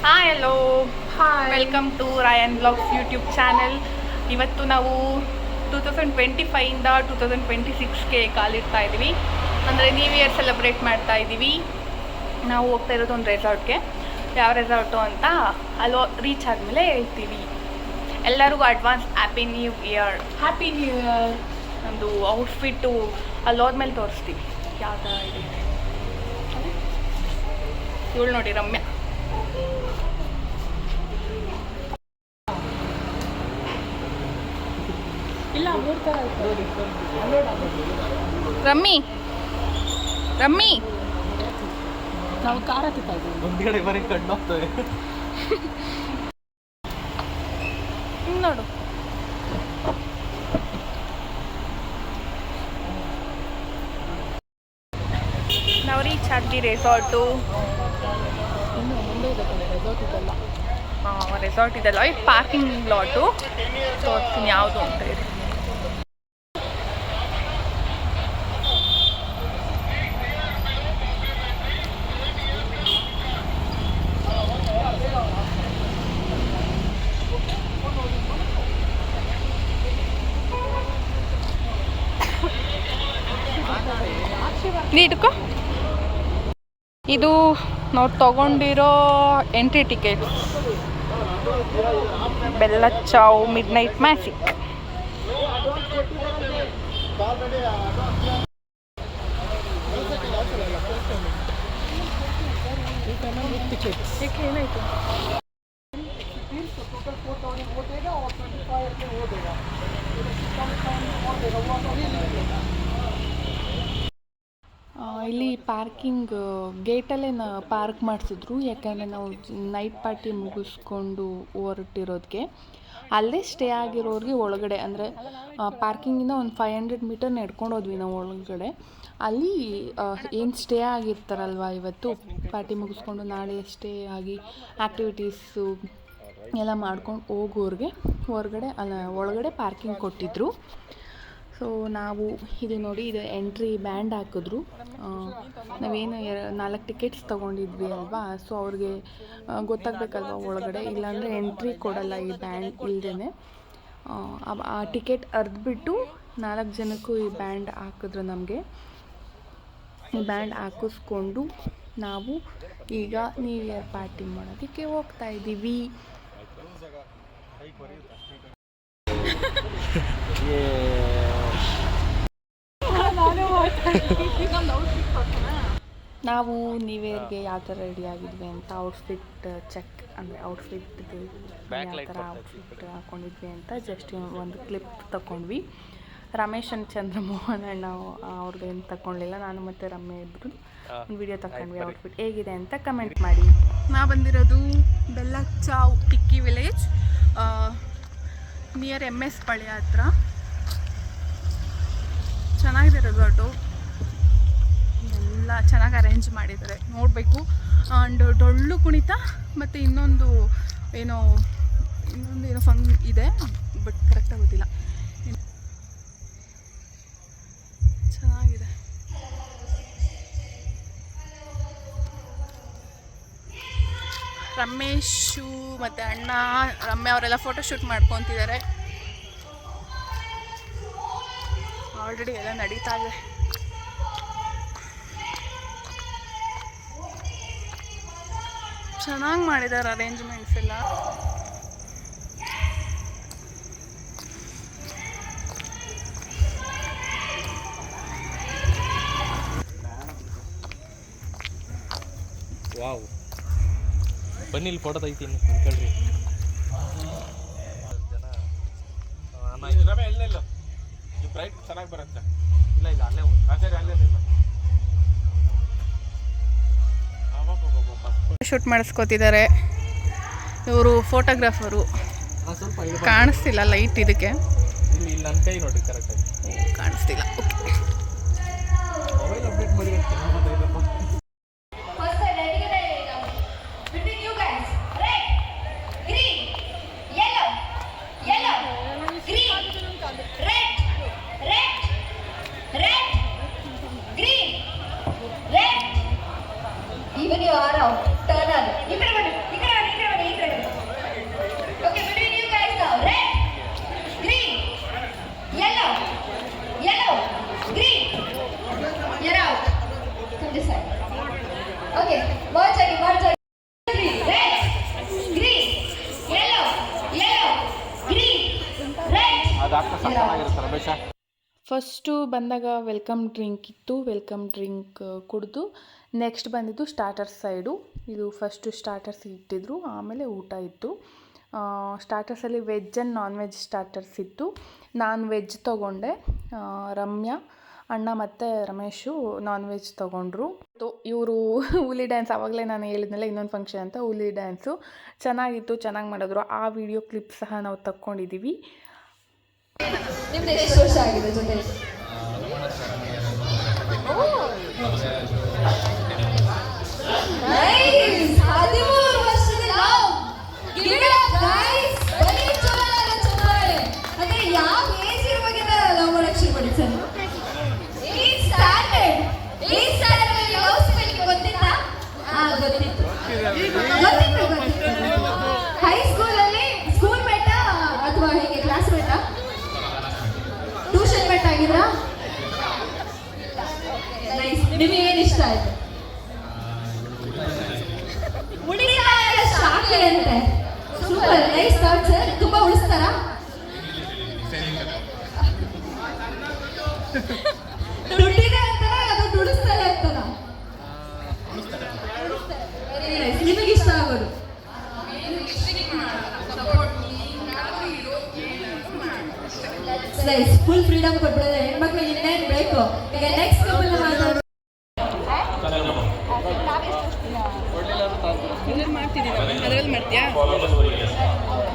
Hi hello hi welcome to Rayan blogs YouTube channel. ಇವತ್ತು ನಾವು 2025ಇಂದ 2026ಗೆ ಕಾಲಿಡ್ತಾ ಇದ್ದೀವಿ. ಅಂದರೆ ನ್ಯೂ ಇಯರ್ ಸೆಲೆಬ್ರೇಟ್ ಮಾಡ್ತಾ ಇದ್ದೀವಿ. ನಾವು ಹೋಗ್ತಾ ಇರೋದು ಒಂದು ರೆಸಾರ್ಟ್ಗೆ. ಯಾವ ರೆಸಾರ್ಟು ಅಂತ ಅಲ್ಲಿ ರೀಚ್ ಆದಮೇಲೆ ಹೇಳ್ತೀವಿ. ಎಲ್ಲರಿಗೂ advance happy new year. Happy new year. ನಮ್ಮದು ಔಟ್ಫಿಟ್ಟು ಅಲ್ಲಿ ಹೋದ್ಮೇಲೆ ತೋರಿಸ್ತೀವಿ ಯಾವ ಥರ ಇದೆ. ಇವಳು ನೋಡಿ ರಮ್ಯಾ. ಇಲ್ಲ ಮೂರು ಥರ ರಮ್ಮಿ ರಮ್ಮಿ ನಾವು ಖಾರ ತಿಂತಾ ಇದ್ದೀವಿ. ಮುಂದ್ಗಡೆ ಬರೀ ಕಣ್ಣು ಹೋಗ್ತವೆ. ನೋಡು ನಾವು ರೀಚ್ ಆದ್ವಿ ರೆಸಾರ್ಟು. ಇನ್ನು ಮುಂದೆ ಇದೆ ರೆಸಾರ್ಟ್ ಇದೆಲ್ಲ. ರೆಸಾರ್ಟ್ ಇದೆಲ್ಲ ಇದು ಪಾರ್ಕಿಂಗ್ ಲಾಟು. ತೋರಿಸ್ತೀನಿ ಯಾವುದು ಅಂತ ಹೇಳಿ. ನೀಡ್ಕೊ. ಇದು ನಾವು ತಗೊಂಡಿರೋ ಎಂಟ್ರಿ ಟಿಕೆಟ್. ಬೆಲ್ಲ ಚಾವ್ ಮಿಡ್ ನೈಟ್ ಮ್ಯಾಜಿಕ್. ಏನಾಯ್ತು? ಇಲ್ಲಿ ಪಾರ್ಕಿಂಗ್ ಗೇಟಲ್ಲೇ ಪಾರ್ಕ್ ಮಾಡಿಸಿದ್ರು. ಯಾಕಂದರೆ ನಾವು ನೈಟ್ ಪಾರ್ಟಿ ಮುಗಿಸ್ಕೊಂಡು ಹೊರಟಿರೋದಕ್ಕೆ ಅಲ್ಲೇ ಸ್ಟೇ ಆಗಿರೋರಿಗೆ ಒಳಗಡೆ ಅಂದರೆ ಪಾರ್ಕಿಂಗಿಂದ ಒಂದು 500 ಮೀಟರ್ ನಡ್ಕೊಂಡು ಹೋದ್ವಿ ನಾವು ಒಳಗಡೆ. ಅಲ್ಲಿ ಏನು ಸ್ಟೇ ಆಗಿರ್ತಾರಲ್ವ, ಇವತ್ತು ಪಾರ್ಟಿ ಮುಗಿಸ್ಕೊಂಡು ನಾಳೆ ಸ್ಟೇ ಆಗಿ ಆ್ಯಕ್ಟಿವಿಟೀಸು ಎಲ್ಲ ಮಾಡ್ಕೊಂಡು ಹೋಗೋರಿಗೆ ಹೊರಗಡೆ ಒಳಗಡೆ ಪಾರ್ಕಿಂಗ್ ಕೊಟ್ಟಿದ್ದರು. ಸೊ ನಾವು ಇದು ನೋಡಿ, ಇದು ಎಂಟ್ರಿ ಬ್ಯಾಂಡ್ ಹಾಕಿದ್ರು. ನಾವೇನು 4 ಟಿಕೆಟ್ಸ್ ತೊಗೊಂಡಿದ್ವಿ ಅಲ್ವಾ, ಸೊ ಅವ್ರಿಗೆ ಗೊತ್ತಾಗಬೇಕಲ್ವ ಒಳಗಡೆ, ಇಲ್ಲಾಂದರೆ ಎಂಟ್ರಿ ಕೊಡಲ್ಲ ಈ ಬ್ಯಾಂಡ್ ಇಲ್ಲದೇ. ಆ ಟಿಕೆಟ್ ಅರ್ದ್ಬಿಟ್ಟು 4 ಜನಕ್ಕೂ ಈ ಬ್ಯಾಂಡ್ ಹಾಕಿದ್ರು ನಮಗೆ. ಈ ಬ್ಯಾಂಡ್ ಹಾಕಿಸ್ಕೊಂಡು ನಾವು ಈಗ ನ್ಯೂ ಇಯರ್ ಪಾರ್ಟಿ ಮಾಡೋದಕ್ಕೆ ಹೋಗ್ತಾ ಇದ್ದೀವಿ. ನಾವು ನ್ಯೂ ಇಯರ್ಗೆ ಯಾವ ಥರ ರೆಡಿ ಆಗಿದ್ವಿ ಅಂತ ಔಟ್ಫಿಟ್ ಚೆಕ್, ಅಂದರೆ ಔಟ್ಫಿಟ್ದು ಯಾವ ಥರ ಔಟ್ಫಿಟ್ ಹಾಕ್ಕೊಂಡಿದ್ವಿ ಅಂತ ಜಸ್ಟ್ ಒಂದು ಕ್ಲಿಪ್ ತಗೊಂಡ್ವಿ. ರಮೇಶ್ ಅಂಡ್ ಚಂದ್ರಮೋಹನ್ ಅಣ್ಣ ಅವ್ರದ್ದೇನು ತಗೊಳ್ಳಿಲ್ಲ. ನಾನು ಮತ್ತು ರಮ್ಯ ಇಬ್ಬರು ಒಂದು ವಿಡಿಯೋ ತಗೊಂಡ್ವಿ. ಔಟ್ಫಿಟ್ ಹೇಗಿದೆ ಅಂತ ಕಮೆಂಟ್ ಮಾಡಿ. ನಾವು ಬಂದಿರೋದು ಬೆಲ್ಲ ಚಾವ್ ಟಿಕ್ಕಿ ವಿಲೇಜ್, ನಿಯರ್ MS ಪಾಳ್ಯ ಹತ್ರ. ಚೆನ್ನಾಗಿದೆ ರೆಸಾರ್ಟು, ಎಲ್ಲ ಚೆನ್ನಾಗಿ ಅರೇಂಜ್ ಮಾಡಿದ್ದಾರೆ, ನೋಡಬೇಕು. ಆ್ಯಂಡ್ ಡೊಳ್ಳು ಕುಣಿತ ಮತ್ತು ಇನ್ನೊಂದು ಏನೋ ಇದೆ, ಬಟ್ ಕರೆಕ್ಟಾಗಿ ಗೊತ್ತಿಲ್ಲ. ಚೆನ್ನಾಗಿದೆ. ರಮೇಶು ಮತ್ತು ಅಣ್ಣ ರಮ್ಯ ಅವರೆಲ್ಲ ಫೋಟೋಶೂಟ್ ಮಾಡ್ಕೊತಿದ್ದಾರೆ. ಆಲ್ರೆಡಿ ಎಲ್ಲ ನಡೀತಾ ಇದೆ. ಚೆನ್ನಾಗಿ ಮಾಡಿದ್ದಾರೆ ಅರೇಂಜ್ಮೆಂಟ್ಸ್ ಎಲ್ಲ. ವಾವ್, ಬನ್ನಿ ಇಲ್ಲಿ ಫೋಟೋ ತೆಗಿತೀನಿ ನಿಂತ್ಕೊಳ್ರಿ. ಬ್ರೈಟ್ ಚೆನ್ನಾಗಿ ಬರುತ್ತೆ. ಇಲ್ಲ ಇಲ್ಲ ಅಲ್ಲೇ ಅಲ್ಲೇ ಶೂಟ್ ಮಾಡಿಸ್ಕೋತಿದ್ದಾರೆ ಇವರು ಫೋಟೋಗ್ರಾಫರು. ಕಾಣಿಸ್ತಿಲ್ಲ ಲೈಟ್ ಇದಕ್ಕೆ, ಇಲ್ಲಿ ನನ್ನ ಕೈ ನೋಡಿ ಕರೆಕ್ಟಾಗಿ ಕಾಣಿಸ್ತಿಲ್ಲ. ಓಕೆ, ಮೊಬೈಲ್ ಅಪ್ಡೇಟ್ ಮಾಡಿ. Even you are out. Turn on. You can ಚೆನ್ನಾಗಿರುತ್ತೆ ರಮೇಶ. ಫಸ್ಟು ಬಂದಾಗ ವೆಲ್ಕಮ್ ಡ್ರಿಂಕ್ ಇತ್ತು, ವೆಲ್ಕಮ್ ಡ್ರಿಂಕ್ ಕುಡಿದು ನೆಕ್ಸ್ಟ್ ಬಂದಿದ್ದು ಸ್ಟಾರ್ಟರ್ಸ್ ಸೈಡು. ಇದು ಫಸ್ಟು ಸ್ಟಾರ್ಟರ್ಸ್ ಇಟ್ಟಿದ್ರು, ಆಮೇಲೆ ಊಟ ಇತ್ತು. ಸ್ಟಾರ್ಟರ್ಸಲ್ಲಿ veg and non veg starters ಇತ್ತು. ನಾನು ವೆಜ್ ತೊಗೊಂಡೆ, ರಮ್ಯಾ ಅಣ್ಣ ಮತ್ತು ರಮೇಶು ನಾನ್ ವೆಜ್ ತೊಗೊಂಡ್ರು. ಇವರು ಹುಲಿ ಡ್ಯಾನ್ಸ್, ಆವಾಗಲೇ ನಾನು ಹೇಳಿದ್ನಲ್ಲ ಇನ್ನೊಂದು ಫಂಕ್ಷನ್ ಅಂತ, ಹುಲಿ ಡ್ಯಾನ್ಸು ಚೆನ್ನಾಗಿತ್ತು, ಚೆನ್ನಾಗಿ ಮಾಡಿದ್ರು. ಆ ವಿಡಿಯೋ ಕ್ಲಿಪ್ ಸಹ ನಾವು ತಕ್ಕೊಂಡಿದ್ದೀವಿ. ನಿಮ್ದು ಎಷ್ಟು ವರ್ಷ ಆಗಿದೆ ಜೊತೆ? ನೈಸ್, 13 ವರ್ಷದ love. Give it up guys. ಬನ್ನಿ ಚುನಾವಣೆ. ಅಂದ್ರೆ ಯಾವ ಏಜ್ ಇರುವಾಗಿಂದ ಲವ್ ಮಾಡಕ್ಕೆ ಶುರು ಮಾಡಿದ್ರಿ ಸರ್? 8 ಸ್ಟ್ಯಾಂಡರ್ಡ್ ಲವ್ ಸ್ಪೆಲ್ಲಿಂಗ್ ಗೊತ್ತಿತ್ತಾ? ಗೊತ್ತಿತ್ತು. ಹೈಸ್ಕೂಲಲ್ಲಿ ಸ್ಕೂಲ್ ಮೇಟ ಅಥವಾ ಹೇಗೆ ಕ್ಲಾಸ್ ಮೇಟ? ಟ್ಯೂಷನ್ ಮೇಟ್ ಆಗಿದ್ರಾ? ನೈಸ್. ನಿಮಗೆ ಏನು ಇಷ್ಟ ಆಯ್ತು? ಉಳಿತಾಯ ಶಾಖೆ ಅಂತೆ. Super, nice thought sir. ತುಂಬಾ ಉಳಿಸ್ತಾರಾ? ದುಡ್ಡಿದೆ ಅಂತಾರ ಅದು ಉಳಿಸ್ತಾರೆ ಅಂತಾರ? Very nice. ನಿಮಗೆ ಇಷ್ಟ ಆಗೋದು? ಫುಲ್ ಫ್ರೀಡಮ್ ಕೊಟ್ಬಿಡೋದು ಹೆಣ್ಮಕ್ಳಿಗೆ, ಇನ್ನೇನು ಬೇಕು? ಈಗ ನೆಕ್ಸ್ಟ್ ಕಪಲ್ ಮಾತಾಡೋದು.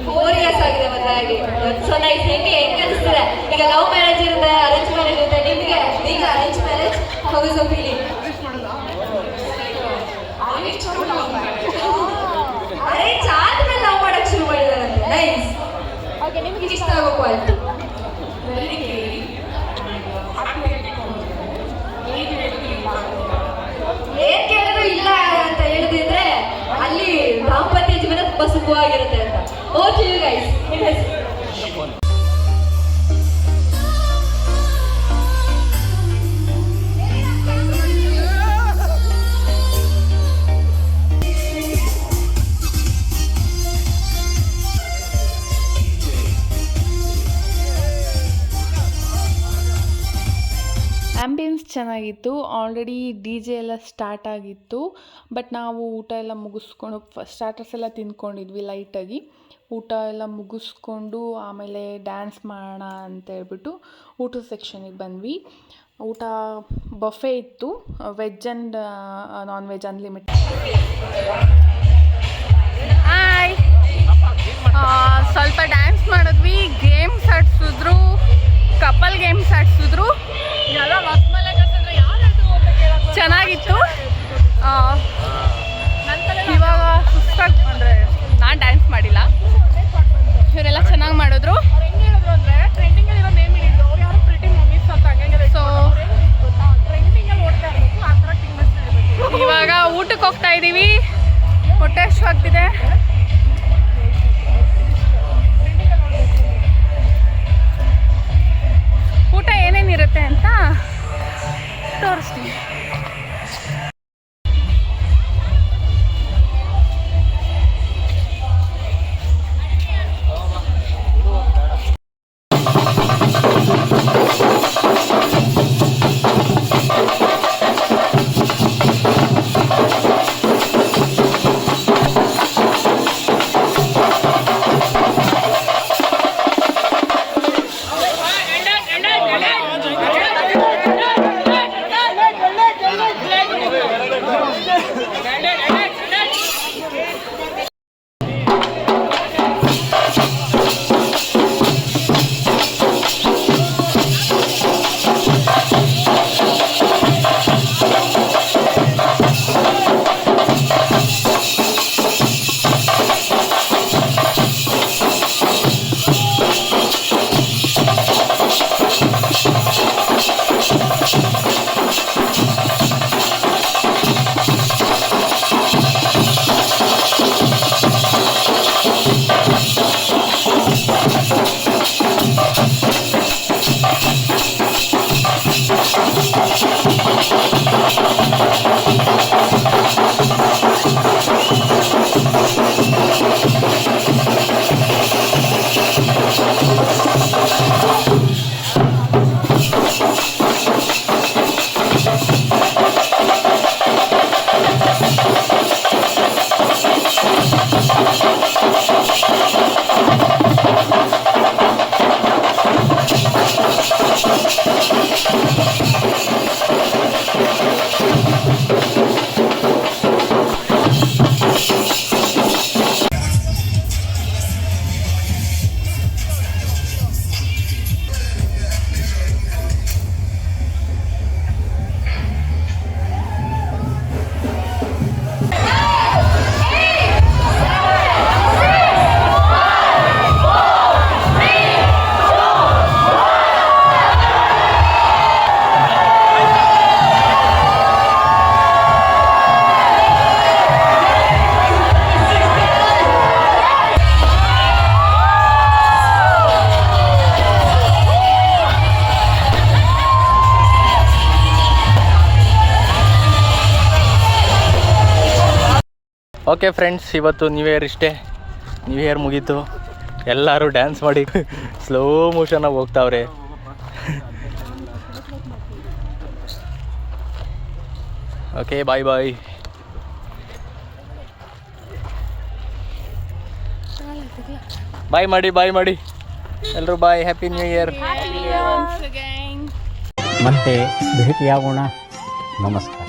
4 years ಆಗಿದೆ ಮದುವೆ ಆಗಿ. So nice. ಹೆಂಗೆ ಅನಿಸ್ತಿದೆ? ಈಗ ಲವ್ ಮ್ಯಾರೇಜ್ ಇರುತ್ತೆ, ಅರೇಂಜ್ ಮ್ಯಾರೇಜ್ ಇರುತ್ತೆ. ನಿಮಗೆ ಈಗ arrange marriage how is the feeling? Arrange ಆದ್ಮೇಲೆ ಲವ್ ಮಾಡಕ್ ಶುರು ಮಾಡಿದಾರಂತೆ. ನೈಸ್. ಓಕೆ, ನಿಮ್ಗೆ ಇಷ್ಟ ಆಗೋ ಕ್ವಾಲಿಟಿ? ಏನ್ ಕೇಳಿದ್ರು ಇಲ್ಲ ಅಂತ ಹೇಳಿದ್ರೆ ಅಲ್ಲಿ ದಾಂಪತ್ಯ ಜೀವನ ತುಂಬಾ ಸುಖವಾಗಿರುತ್ತೆ ಅಂತ. ಓಕೆ ಯು ಗೈಸ್, ನಿಮ್ಮ ಹೆಸರು? ಆ್ಯಂಬಿಯನ್ಸ್ ಚೆನ್ನಾಗಿತ್ತು. ಆಲ್ರೆಡಿ ಡಿ ಜೆ ಎಲ್ಲ ಸ್ಟಾರ್ಟ್ ಆಗಿತ್ತು. ಬಟ್ ನಾವು ಊಟ ಎಲ್ಲ ಮುಗಿಸ್ಕೊಂಡು ಸ್ಟಾರ್ಟರ್ಸ್ ಎಲ್ಲ ತಿಂದ್ಕೊಂಡಿದ್ವಿ ಲೈಟಾಗಿ. ಊಟ ಎಲ್ಲ ಮುಗಿಸ್ಕೊಂಡು ಆಮೇಲೆ ಡ್ಯಾನ್ಸ್ ಮಾಡೋಣ ಅಂತ ಹೇಳ್ಬಿಟ್ಟು ಊಟದ ಸೆಕ್ಷನಿಗೆ ಬಂದ್ವಿ. ಊಟ ಬಫೆ ಇತ್ತು, veg and non veg unlimited. Hi, ಸ್ವಲ್ಪ ಡ್ಯಾನ್ಸ್ ಮಾಡಿದ್ವಿ, ಗೇಮ್ಸ್ ಆಡಿಸಿದ್ರು, ಕಪಲ್ ಗೇಮ್ಸ್ ಆಡಿಸಿದ್ರು, ಚೆನ್ನಾಗಿತ್ತು. ಇವಾಗ ಸುಸ್ತಾಗಿ ಅಂದರೆ ನಾನು ಡ್ಯಾನ್ಸ್ ಮಾಡಿಲ್ಲ, ಇವರೆಲ್ಲ ಚೆನ್ನಾಗಿ ಮಾಡಿದ್ರು. ಸೊ ಇವಾಗ ಊಟಕ್ಕೆ ಹೋಗ್ತಾ ಇದ್ದೀವಿ, ಹೊಟ್ಟೆ ಹಸಿವಾಗ್ತಿದೆ. ಊಟ ಏನೇನಿರುತ್ತೆ ಅಂತ ತೋರಿಸ್ತೀನಿ. ಓಕೆ ಫ್ರೆಂಡ್ಸ್, ಇವತ್ತು ನ್ಯೂ ಇಯರ್ ಇಷ್ಟೇ. ನ್ಯೂ ಇಯರ್ ಮುಗೀತು. ಎಲ್ಲರೂ ಡ್ಯಾನ್ಸ್ ಮಾಡಿ ಸ್ಲೋ ಮೋಷನಾಗಿ ಹೋಗ್ತಾವ್ರೆ. ಓಕೆ, ಬಾಯ್ ಬಾಯ್. ಬಾಯ್ ಮಾಡಿ ಎಲ್ಲರೂ ಬಾಯ್. Happy new year. ಮತ್ತೆ ಭೇಟಿಯಾಗೋಣ. ನಮಸ್ಕಾರ.